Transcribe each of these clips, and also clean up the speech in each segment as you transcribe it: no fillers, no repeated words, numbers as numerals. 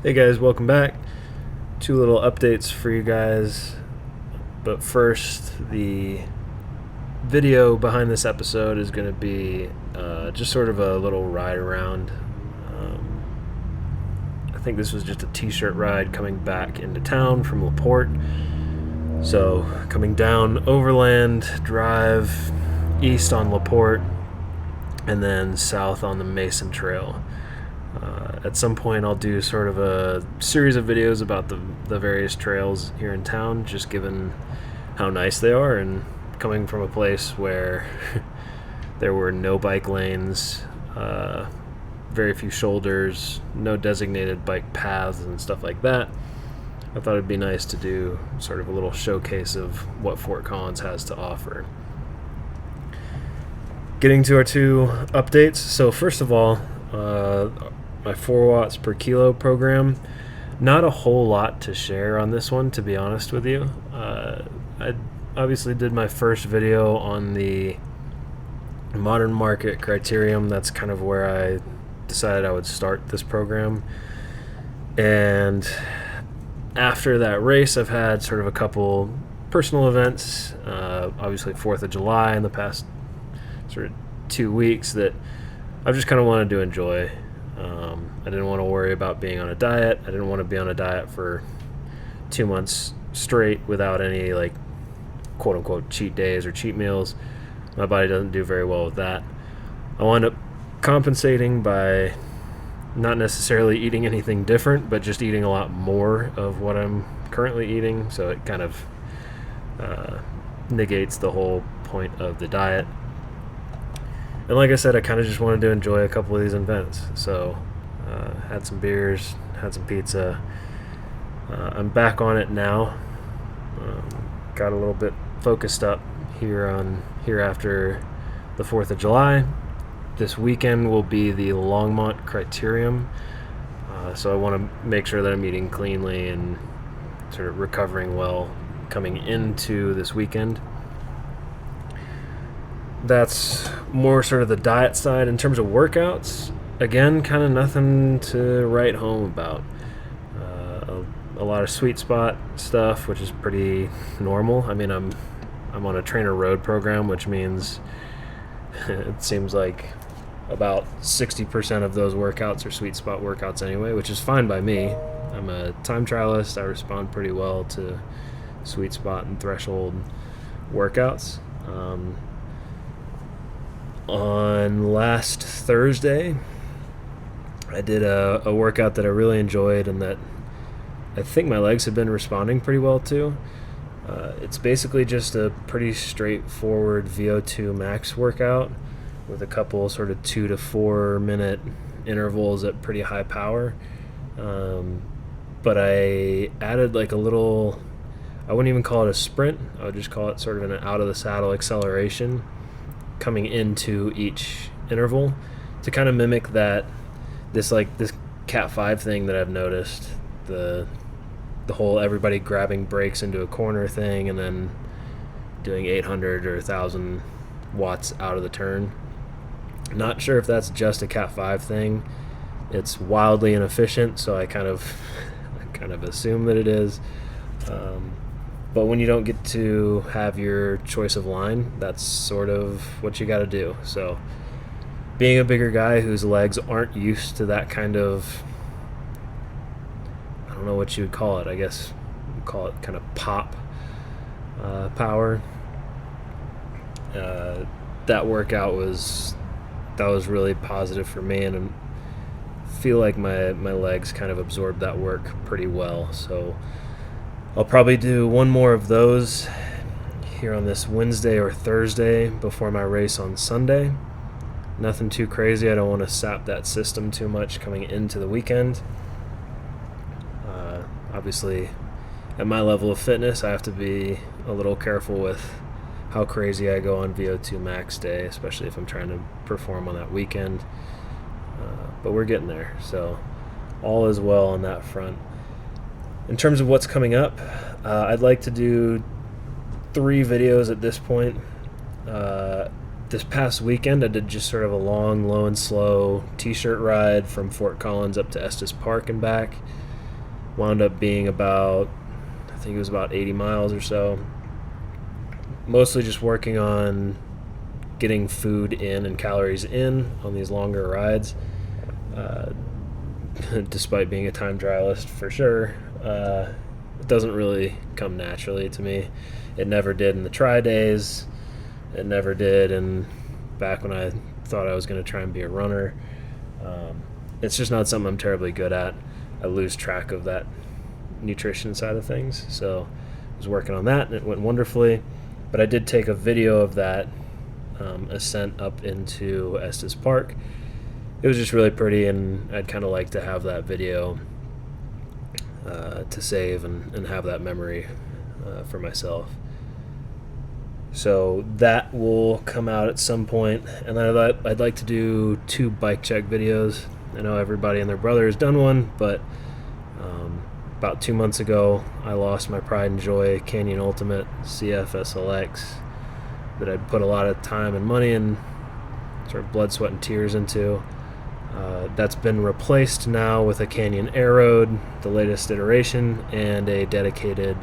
Hey guys, welcome back. Two little updates for you guys. But first, the video behind this episode is going to be just sort of a little ride around. I think this was just a t-shirt ride coming back into town from LaPorte. So, coming down Overland Drive, east on LaPorte, and then south on the Mason Trail. At some point, I'll do sort of a series of videos about the various trails here in town, just given how nice they are, and coming from a place where there were no bike lanes, very few shoulders, no designated bike paths and stuff like that. I thought it'd be nice to do sort of a little showcase of what Fort Collins has to offer. Getting to our two updates. So first of all, my 4 watts per kilo program. Not a whole lot to share on this one, to be honest with you. I obviously did my first video on the modern market criterium. That's kind of where I decided I would start this program. And after that race, I've had sort of a couple personal events, obviously 4th of July in the past sort of 2 weeks that I've just kind of wanted to enjoy. I didn't want to worry about being on a diet. I didn't want to be on a diet for 2 months straight without any, like, quote-unquote cheat days or cheat meals. My body doesn't do very well with that. I wound up compensating by not necessarily eating anything different, but just eating a lot more of what I'm currently eating, so it kind of negates the whole point of the diet. And like I said, I kind of just wanted to enjoy a couple of these events. So had some beers, had some pizza. I'm back on it now. Got a little bit focused up here after the 4th of July. This weekend will be the Longmont Criterium. So I want to make sure that I'm eating cleanly and sort of recovering well coming into this weekend. That's more sort of the diet side. In terms of workouts, again, kind of nothing to write home about. A lot of sweet spot stuff, which is pretty normal. I mean, I'm on a trainer road program, which means it seems like about 60% of those workouts are sweet spot workouts anyway, which is fine by me. I'm a time trialist. I respond pretty well to sweet spot and threshold workouts. On last Thursday, I did a workout that I really enjoyed and that I think my legs have been responding pretty well to. It's basically just a pretty straightforward VO2 max workout with a couple sort of 2 to 4 minute intervals at pretty high power. But I added like a little, I wouldn't even call it a sprint, I would just call it sort of an out of the saddle acceleration coming into each interval to kind of mimic this Cat 5 thing that I've noticed, the whole everybody grabbing brakes into a corner thing and then doing 800 or 1,000 watts out of the turn. Not sure if that's just a Cat 5 thing. It's wildly inefficient, so I kind of assume that it is. But when you don't get to have your choice of line, that's sort of what you got to do. So being a bigger guy whose legs aren't used to that kind of, I don't know what you would call it, I guess you'd call it kind of pop power. That workout was really positive for me, and I feel like my legs kind of absorbed that work pretty well. So I'll probably do one more of those here on this Wednesday or Thursday before my race on Sunday. Nothing too crazy. I don't want to sap that system too much coming into the weekend. Obviously, at my level of fitness, I have to be a little careful with how crazy I go on VO2 max day, especially if I'm trying to perform on that weekend. But we're getting there, so all is well on that front. In terms of what's coming up, I'd like to do 3 videos at this point. This past weekend, I did just sort of a long, low and slow t-shirt ride from Fort Collins up to Estes Park and back. Wound up being about, I think it was about 80 miles or so. Mostly just working on getting food in and calories in on these longer rides. Despite being a time trialist for sure, it doesn't really come naturally to me. It never did in the tri days. It never did and back when I thought I was going to try and be a runner. It's just not something I'm terribly good at. I lose track of that nutrition side of things. So I was working on that and it went wonderfully. But I did take a video of that ascent up into Estes Park. It was just really pretty, and I'd kind of like to have that video to save and have that memory for myself. So that will come out at some point, and then I'd like to do 2 bike check videos. I know everybody and their brother has done one, but about 2 months ago, I lost my pride and joy Canyon Ultimate CF SLX that I'd put a lot of time and money and sort of blood, sweat, and tears into. That's been replaced now with a Canyon Aeroad, the latest iteration, and a dedicated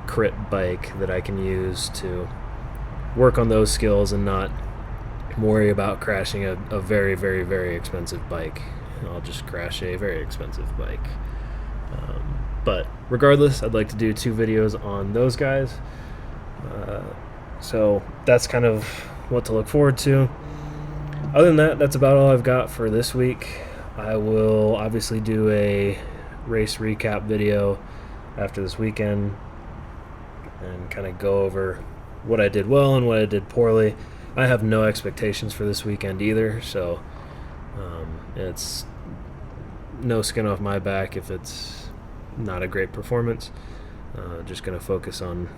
crit bike that I can use to work on those skills and not worry about crashing a very, very, very expensive bike. I'll just crash a very expensive bike. But regardless, I'd like to do 2 videos on those guys. So that's kind of what to look forward to. Other than that, that's about all I've got for this week. I will obviously do a race recap video after this weekend and kind of go over what I did well and what I did poorly. I have no expectations for this weekend either, so it's no skin off my back if it's not a great performance. Just going to focus on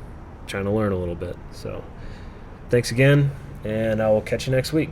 trying to learn a little bit. So thanks again, and I will catch you next week.